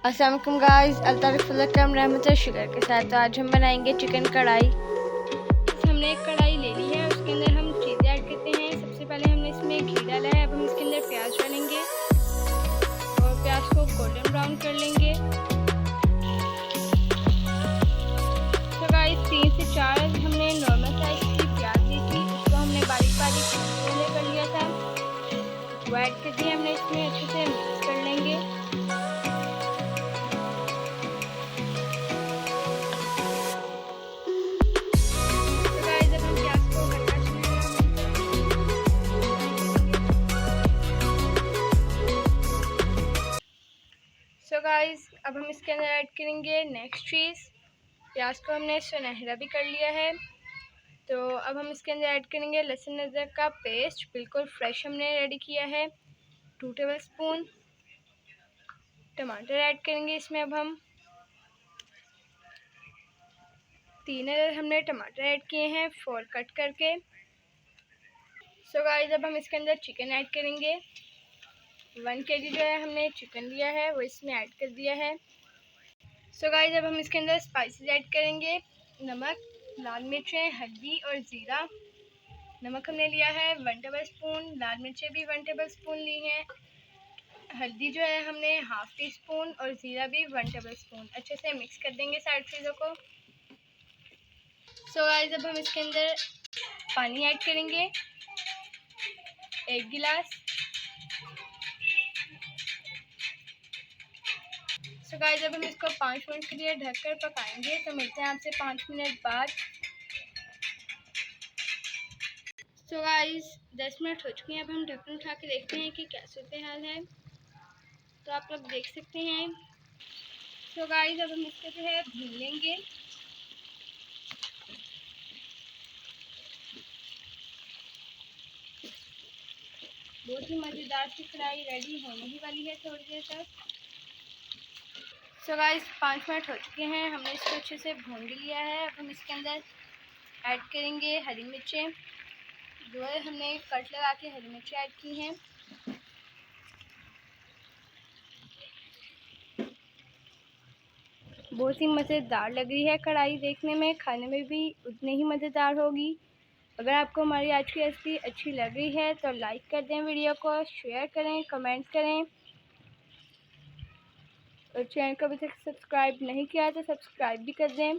अस्सलाम वालेकुम गाइस, अल्ताफ़ रहमत शुगर के साथ। तो आज हम बनाएंगे चिकन कढ़ाई। हमने एक कढ़ाई ले ली है, उसके अंदर हम चीज़ें ऐड करते हैं। सबसे पहले हमने इसमें घी डाला है। अब हम इसके अंदर प्याज डालेंगे और प्याज को गोल्डन ब्राउन कर लेंगे। तो गाइस 3 से 4 हमने नॉर्मल साइज की प्याज ली थी, उसको हमने बारीक बारीक कर लिया था। वो ऐड कर दिए हमने इसमें, अच्छे से मिक्स कर लेंगे। सो गाइस अब हम इसके अंदर ऐड करेंगे नेक्स्ट चीज़। प्याज को हमने सुनहरा भी कर लिया है। तो अब हम इसके अंदर ऐड करेंगे लहसुन अदरक का पेस्ट, बिल्कुल फ्रेश हमने रेडी किया है। 2 टेबलस्पून टमाटर ऐड करेंगे इसमें। अब हम 3 हमने टमाटर ऐड किए हैं 4 कट करके। सो गाइस अब हम इसके अंदर चिकन ऐड करेंगे। 1 kg जो है हमने चिकन लिया है वो इसमें ऐड कर दिया है। सो गाइस अब हम इसके अंदर स्पाइसेस ऐड करेंगे। नमक, लाल मिर्चें, हल्दी और ज़ीरा। नमक हमने लिया है 1 टेबलस्पून, लाल मिर्चें भी 1 टेबलस्पून ली हैं। हल्दी जो है हमने हाफ़ टी स्पून और ज़ीरा भी 1 टेबलस्पून। अच्छे से मिक्स कर देंगे सारी चीज़ों को। सो गाइस अब हम इसके अंदर पानी ऐड करेंगे 1 गिलास। सो गाइस अब हम इसको 5 मिनट के लिए ढककर पकाएंगे। तो मिलते हैं आपसे 5 मिनट बाद। सो गाइस 10 मिनट हो चुके हैं। अब हम ढक्कन उठा के देखते हैं कि क्या सूरत हाल है। तो आप लोग देख सकते हैं। सो गाइस अब हम इसको जो है भून लेंगे। बहुत ही मज़ेदार सी कढ़ाई रेडी होने ही वाली है थोड़ी देर तक। सो गाइस 5 मिनट हो चुके हैं, हमने इसको अच्छे से भून लिया है। अब हम इसके अंदर ऐड करेंगे हरी मिर्चें। 2 हमने कट लगा के हरी मिर्चें ऐड की हैं। बहुत ही मज़ेदार लग रही है कढ़ाई, देखने में, खाने में भी उतनी ही मज़ेदार होगी। अगर आपको हमारी आज की रेसिपी अच्छी लग रही है तो लाइक कर दें, वीडियो को शेयर करें, कमेंट करें और चैनल को अभी तक सब्सक्राइब नहीं किया तो सब्सक्राइब भी कर दें।